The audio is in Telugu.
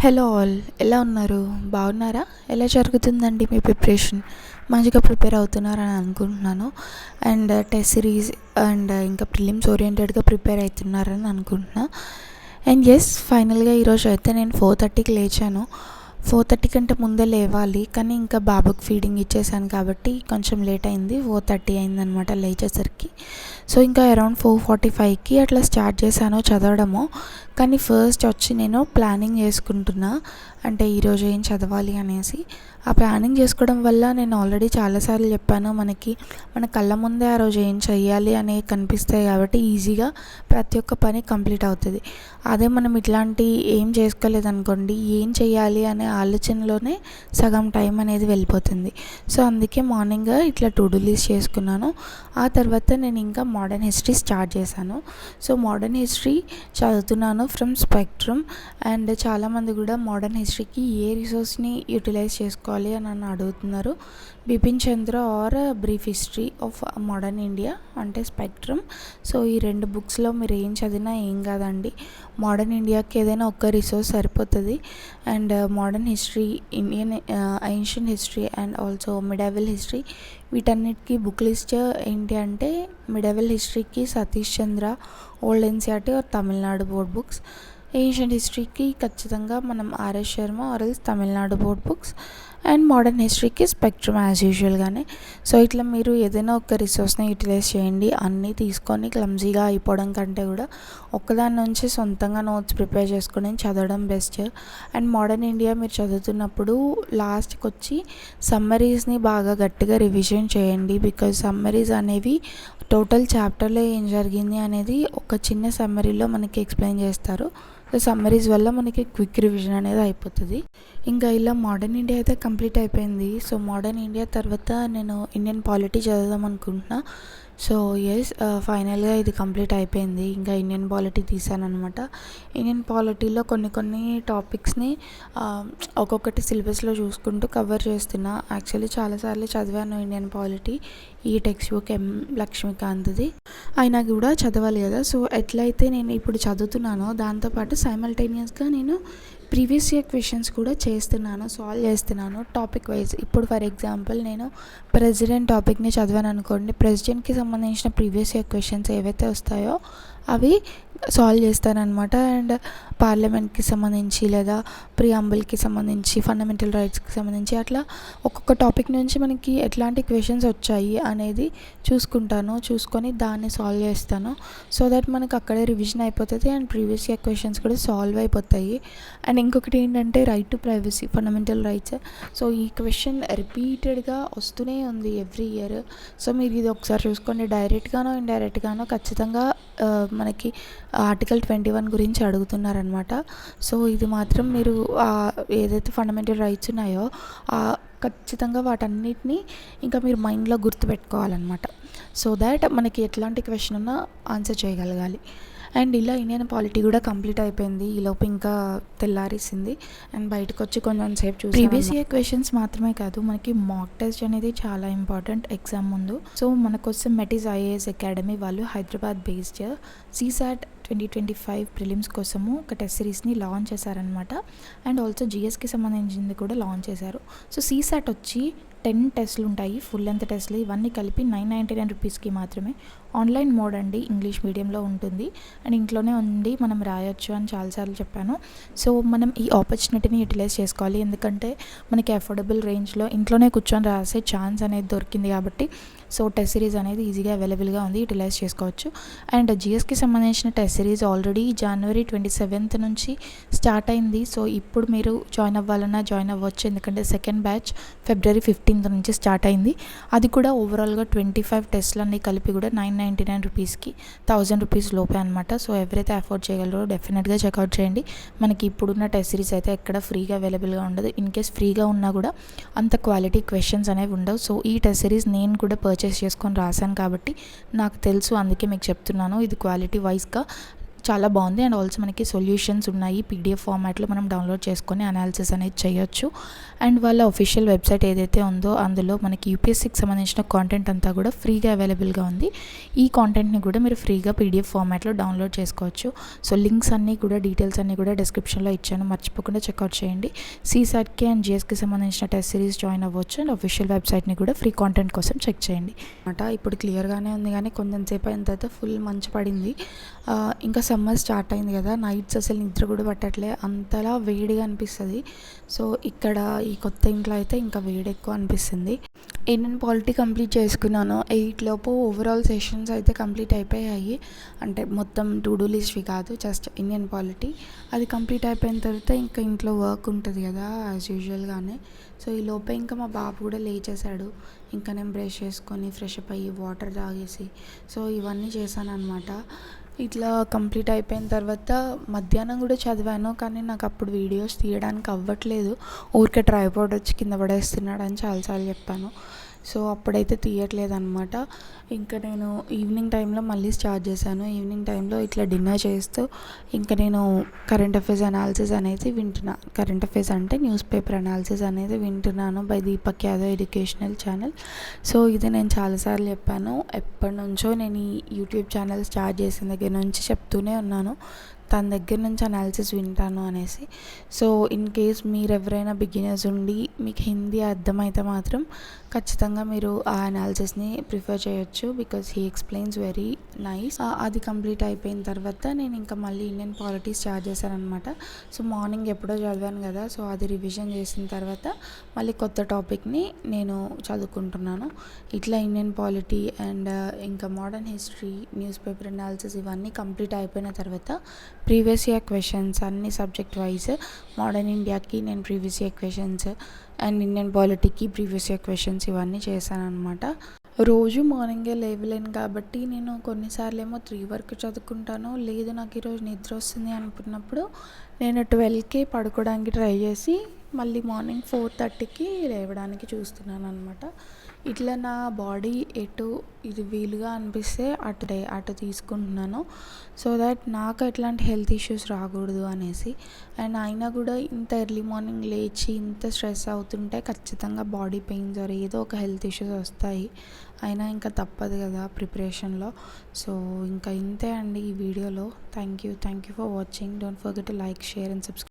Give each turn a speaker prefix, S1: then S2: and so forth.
S1: హలో ఆల్, ఎలా ఉన్నారు? బాగున్నారా? ఎలా జరుగుతుందండి మీ ప్రిపరేషన్? మంచిగా ప్రిపేర్ అవుతున్నారని అనుకుంటున్నాను. అండ్ టెస్ట్ సిరీస్ అండ్ ఇంకా ప్రిలిమ్స్ ఓరియంటెడ్గా ప్రిపేర్ అవుతున్నారని అనుకుంటున్నా. అండ్ ఎస్, ఫైనల్గా ఈరోజు అయితే నేను 4:30కి లేచాను. 4:30 కంటే ముందే లేవాలి, కానీ ఇంకా బాబుకి ఫీడింగ్ ఇచ్చేసాను కాబట్టి కొంచెం లేట్ అయింది. 4:30 అయిందనమాట లేచేసరికి. సో ఇంకా అరౌండ్ 4:45కి అట్లా స్టార్ట్ చేశాను చదవడము. కానీ ఫస్ట్ వచ్చి నేను ప్లానింగ్ చేసుకుంటున్నా, అంటే ఈరోజు ఏం చదవాలి అనేసి. ఆ ప్లానింగ్ చేసుకోవడం వల్ల నేను ఆల్రెడీ చాలాసార్లు చెప్పాను, మన కళ్ళ ముందే ఆ రోజు ఏం చెయ్యాలి అనేవి కనిపిస్తాయి కాబట్టి ఈజీగా ప్రతి ఒక్క పని కంప్లీట్ అవుతుంది. అదే మనం ఇట్లాంటి ఏం చేసుకోలేదనుకోండి, ఏం చెయ్యాలి అనే ఆలోచనలోనే సగం టైం అనేది వెళ్ళిపోతుంది. సో అందుకే మార్నింగ్ ఇట్లా టు డూ లిస్ట్ చేసుకున్నాను. ఆ తర్వాత నేను ఇంకా మోడర్న్ హిస్టరీ స్టార్ట్ చేశాను. సో మోడర్న్ హిస్టరీ చదువుతున్నాను ఫ్రమ్ స్పెక్ట్రమ్. అండ్ చాలామంది కూడా మోడర్న్ హిస్టరీకి ఏ రిసోర్స్ని యూటిలైజ్ చేసుకోవాలి అని నన్ను అడుగుతున్నారు. Bipin Chandra or brief history of modern India అంటే స్పెక్ట్రమ్. సో ఈ రెండు బుక్స్లో మీరు ఏం చదివినా ఏం కాదండి. మోడర్న్ ఇండియాకి ఏదైనా ఒక్క రిసోర్స్ సరిపోతుంది. And modern history, Indian ancient history and also medieval history, వీటన్నిటికీ బుక్ లిస్ట్ ఏంటి అంటే మిడెవల్ హిస్టరీకి Satish Chandra old NCERT or Tamil Nadu board books, ancient హిస్టరీకి ఖచ్చితంగా మనం RS Sharma or else Tamil Nadu board books, and modern హిస్టరీకి స్పెక్ట్రమ్ యాజ్ యూజువల్గానే. సో ఇట్లా మీరు ఏదైనా ఒక రిసోర్స్ని యూటిలైజ్ చేయండి. అన్నీ తీసుకొని క్లమ్జీగా అయిపోవడం కంటే కూడా ఒక్కదాని నుంచి సొంతంగా నోట్స్ ప్రిపేర్ చేసుకొని చదవడం బెస్ట్. అండ్ మోడర్న్ ఇండియా మీరు చదువుతున్నప్పుడు లాస్ట్కి వచ్చి సమ్మరీస్ని బాగా గట్టిగా రివిజన్ చేయండి. బికాజ్ సమ్మరీస్ అనేవి టోటల్ చాప్టర్లో ఏం జరిగింది అనేది ఒక చిన్న సమ్మరీలో మనకి ఎక్స్ప్లెయిన్ చేస్తారు. సో సమ్మరీస్ వల్ల మనకి క్విక్ రివిజన్ అనేది అయిపోతుంది. ఇంకా ఇలా మోడర్న్ ఇండియా అయితే కంప్లీట్ అయిపోయింది. సో మోడర్న్ ఇండియా తర్వాత నేను ఇండియన్ పాలిటీ చదువుదాం అనుకుంటున్నా. సో ఎస్, ఫైనల్గా ఇది కంప్లీట్ అయిపోయింది. ఇంకా ఇండియన్ పాలిటీ తీసాను అనమాట. ఇండియన్ పాలిటీలో కొన్ని టాపిక్స్ని ఒక్కొక్కటి సిలబస్లో చూసుకుంటూ కవర్ చేస్తున్నా. యాక్చువల్లీ చాలాసార్లు చదివాను ఇండియన్ పాలిటీ, ఈ టెక్స్ట్ బుక్ లక్ష్మీకాంత్ది అయినా కూడా చదవాలి కదా. సో ఎట్లయితే నేను ఇప్పుడు చదువుతున్నానో దాంతోపాటు సైమల్టేనియస్గా నేను ప్రీవియస్ ఇయర్ క్వశ్చన్స్ కూడా సాల్వ్ చేస్తున్నాను టాపిక్ వైజ్. ఇప్పుడు ఫర్ ఎగ్జాంపుల్ నేను ప్రెసిడెంట్ టాపిక్ని చదివాను అనుకోండి, ప్రెసిడెంట్కి సంబంధించిన ప్రీవియస్ ఇయర్ క్వశ్చన్స్ ఏవైతే వస్తాయో అవి సాల్వ్ చేస్తానన్నమాట. అండ్ పార్లమెంట్కి సంబంధించి లేదా ప్రియాంబుల్కి సంబంధించి ఫండమెంటల్ రైట్స్కి సంబంధించి అట్లా ఒక్కొక్క టాపిక్ నుంచి మనకి ఎట్లాంటి క్వశ్చన్స్ వచ్చాయి అనేది చూసుకొని దాన్ని సాల్వ్ చేస్తాను. సో దట్ మనకు అక్కడే రివిజన్ అయిపోతుంది అండ్ ప్రీవియస్ ఇయర్ క్వశ్చన్స్ కూడా సాల్వ్ అయిపోతాయి. అండ్ ఇంకొకటి ఏంటంటే right to privacy, fundamental rights. So ఈ క్వశ్చన్ రిపీటెడ్గా వస్తూనే ఉంది ఎవ్రీ ఇయర్. సో మీరు ఇది ఒకసారి చూసుకోండి. డైరెక్ట్గానో ఇండైరెక్ట్గానో ఖచ్చితంగా మనకి ఆర్టికల్ 21 గురించి అడుగుతున్నారనమాట. సో ఇది మాత్రం మీరు ఏదైతే ఫండమెంటల్ రైట్స్ ఉన్నాయో ఖచ్చితంగా వాటన్నిటిని ఇంకా మీరు మైండ్లో గుర్తుపెట్టుకోవాలన్నమాట. సో దాట్ మనకి ఎట్లాంటి క్వశ్చన్ ఉన్నా ఆన్సర్ చేయగలగాలి. అండ్ ఇలా ఇండియన్ పాలిటీ కూడా కంప్లీట్ అయిపోయింది. ఈలోపు ఇంకా తెల్లారేసింది అండ్ బయటకు వచ్చి కొంచెం సేపు చూసి ప్రీవియస్ ఇయర్ క్వశ్చన్స్ మాత్రమే కాదు, మనకి మాక్ టెస్ట్ అనేది చాలా ఇంపార్టెంట్ ఎగ్జామ్ ముందు. సో మన కోసం మెటిస్ ఐఏఎస్ అకాడమీ వాళ్ళు హైదరాబాద్ బేస్డ్ CSAT 2025 ప్రిలిమ్స్ కోసము ఒక టెస్ట్ సిరీస్ని లాంచ్ చేశారనమాట. అండ్ ఆల్సో GSకి సంబంధించింది కూడా లాంచ్ చేశారు. సో CSAT వచ్చి 10 టెస్ట్లు ఉంటాయి, ఫుల్ లెంత్ టెస్ట్లు. ఇవన్నీ కలిపి 999 రూపీస్కి మాత్రమే. ఆన్లైన్ మోడ్ అండి, ఇంగ్లీష్ మీడియంలో ఉంటుంది అండ్ ఇంట్లోనే ఉండి మనం రాయొచ్చు అని చాలాసార్లు చెప్పాను. సో మనం ఈ ఆపర్చునిటీని యూటిలైజ్ చేసుకోవాలి, ఎందుకంటే మనకి అఫోర్డబుల్ రేంజ్లో ఇంట్లోనే కూర్చొని రాసే ఛాన్స్ అనేది దొరికింది కాబట్టి. సో టెస్ట్ సిరీస్ అనేది ఈజీగా అవైలబుల్గా ఉంది, యూటిలైజ్ చేసుకోవచ్చు. అండ్ GSకి సంబంధించిన test series already January 27th నుంచి స్టార్ట్ అయింది. సో ఇప్పుడు మీరు జాయిన్ అవ్వాలన్నా జాయిన్ అవ్వచ్చు, ఎందుకంటే సెకండ్ బ్యాచ్ February 15th నుంచి స్టార్ట్ అయింది. అది కూడా ఓవరాల్గా 25 టెస్ట్లు అన్నీ కలిపి కూడా 999 రూపీస్కి 1000 రూపీస్ లోపే అనమాట. సో ఎవరైతే అఫోర్డ్ చేయగలరో డెఫినెట్గా చెక్అవుట్ చేయండి. మనకి ఇప్పుడున్న టెస్ట్ సిరీస్ అయితే ఎక్కడ ఫ్రీగా అవైలబుల్గా ఉండదు. ఇన్ కేస్ ఫ్రీగా ఉన్నా కూడా అంత క్వాలిటీ క్వశ్చన్స్ అనేవి ఉండవు. సో ఈ టెస్ట్ సిరీస్ నేను కూడా పర్చేస్ చేసుకొని రాశాను కాబట్టి నాకు తెలుసు, అందుకే మీకు చెప్తున్నాను. ఇది క్వాలిటీ వైజ్గా చాలా బాగుంది. అండ్ ఆల్సో మనకి సొల్యూషన్స్ ఉన్నాయి, పీడిఎఫ్ ఫార్మాట్లో మనం డౌన్లోడ్ చేసుకొని అనాలిసిస్ అనేది చేయొచ్చు. అండ్ వాళ్ళ అఫీషియల్ వెబ్సైట్ ఏదైతే ఉందో అందులో మనకి యూపీఎస్సీకి సంబంధించిన కాంటెంట్ అంతా కూడా ఫ్రీగా అవైలబుల్గా ఉంది. ఈ కాంటెంట్ని కూడా మీరు ఫ్రీగా పీడిఎఫ్ ఫార్మాట్లో డౌన్లోడ్ చేసుకోవచ్చు. సో లింక్స్ అన్నీ కూడా, డీటెయిల్స్ అన్నీ కూడా డిస్క్రిప్షన్లో ఇచ్చాను, మర్చిపోకుండా చెక్అవుట్ చేయండి. సీసాట్కి అండ్ జిఎస్కి సంబంధించిన టెస్ట్ సిరీస్ జాయిన్ అవ్వచ్చు. అండ్ అఫీషియల్ వెబ్సైట్ని కూడా ఫ్రీ కాంటెంట్ కోసం చెక్ చేయండి అన్నమాట. ఇప్పుడు క్లియర్గానే ఉంది, కానీ కొంచెం సేపు అయిన తర్వాత ఫుల్ మంచు పడింది. ఇంకా సమ్మర్ స్టార్ట్ అయింది కదా, నైట్స్ అసలు నిద్ర కూడా పట్టట్లే, అంతలా వేడిగా అనిపిస్తుంది. సో ఇక్కడ ఈ కొత్త ఇంట్లో అయితే ఇంకా వేడి ఎక్కువ అనిపిస్తుంది. ఇండియన్ పాలిటీ కంప్లీట్ చేసుకున్నాను. 8 లోపు ఓవరాల్ సెషన్స్ అయితే కంప్లీట్ అయిపోయాయి. అంటే మొత్తం టు డూ లిస్ట్వి కాదు, జస్ట్ ఇండియన్ పాలిటీ. అది కంప్లీట్ అయిపోయిన తర్వాత ఇంకా ఇంట్లో వర్క్ ఉంటుంది కదా యాజ్ యూజువల్గానే. సో ఈ లోపే ఇంకా మా బాబు కూడా లేచేశాడు. ఇంకా నేను బ్రష్ చేసుకొని ఫ్రెష్ అప్ అయ్యి వాటర్ తాగేసి సో ఇవన్నీ చేశాను అనమాట. ఇట్లా కంప్లీట్ అయిపోయిన తర్వాత మధ్యాహ్నం కూడా చదివాను, కానీ నాకు అప్పుడు వీడియోస్ తీయడానికి అవ్వట్లేదు. ఊరికే ట్రైపాడ్ వచ్చి కింద పడేస్తున్నాడు అని చాలాసార్లు చెప్పాను. సో అప్పుడైతే తీయట్లేదు అనమాట. ఇంకా నేను ఈవినింగ్ టైంలో మళ్ళీ స్టార్ట్ చేశాను. ఈవినింగ్ టైంలో ఇట్లా డిన్నర్ చేస్తూ ఇంకా నేను కరెంట్ అఫైర్స్ అనాలిసిస్ అనేది వింటున్నాను. కరెంట్ అఫైర్స్ అంటే న్యూస్ పేపర్ అనాలిసిస్ అనేది వింటున్నాను by Deepak Yadav educational channel. So ఇది నేను చాలాసార్లు చెప్పాను. ఎప్పటి నుంచో నేను ఈ యూట్యూబ్ ఛానల్ స్టార్ట్ చేసిన దగ్గర నుంచి చెప్తూనే ఉన్నాను, తన దగ్గర నుంచి అనాలిసిస్ వింటాను అనేసి. సో ఇన్ కేస్ మీరు ఎవరైనా బిగినర్స్ ఉండి మీకు హిందీ అర్థమైతే మాత్రం ఖచ్చితంగా మీరు ఆ అనాలిసిస్ని ప్రిఫర్ చేయొచ్చు, because he explains very nice. అది కంప్లీట్ అయిపోయిన తర్వాత నేను ఇంకా మళ్ళీ ఇండియన్ పాలిటీ స్టార్ట్ చేశాను అనమాట. సో మార్నింగ్ ఎప్పుడో చదివాను కదా, సో అది రివిజన్ చేసిన తర్వాత మళ్ళీ కొత్త టాపిక్ని నేను చదువుకుంటున్నాను. ఇట్లా ఇండియన్ పాలిటీ అండ్ ఇంకా modern history, news paper analysis ఇవన్నీ కంప్లీట్ అయిపోయిన తర్వాత ప్రీవియస్ ఇయర్ క్వశ్చన్స్ అన్ని సబ్జెక్ట్ వైజ్, మోడర్న్ ఇండియాకి నేను previous year questions and Indian పాలిటీకి ప్రీవియస్ ఇయర్ క్వశ్చన్స్ ఇవన్నీ చేశాను అనమాట. రోజు మార్నింగే లేవలేను కాబట్టి నేను కొన్నిసార్లు ఏమో 3 వరకు చదువుకుంటాను. లేదు నాకు ఈరోజు నిద్ర వస్తుంది అనుకున్నప్పుడు నేను 12కి పడుకోవడానికి ట్రై చేసి మళ్ళీ మార్నింగ్ 4:30కి లేవడానికి చూస్తున్నాను అనమాట. ఇట్లా నా బాడీ ఎటు ఇది వీలుగా అనిపిస్తే అటు తీసుకుంటున్నాను, సో దట్ నాకు ఎట్లాంటి హెల్త్ ఇష్యూస్ రాకూడదు అనేసి. అండ్ అయినా కూడా ఇంత ఎర్లీ మార్నింగ్ లేచి ఇంత స్ట్రెస్ అవుతుంటే ఖచ్చితంగా బాడీ పెయిన్స్ ఆర్ ఏదో ఒక హెల్త్ ఇష్యూస్ వస్తాయి. అయినా ఇంకా తప్పదు కదా ప్రిపరేషన్లో. సో ఇంకా ఇంతే అండి ఈ వీడియోలో. Thank you for watching. Don't forget to like, share and subscribe.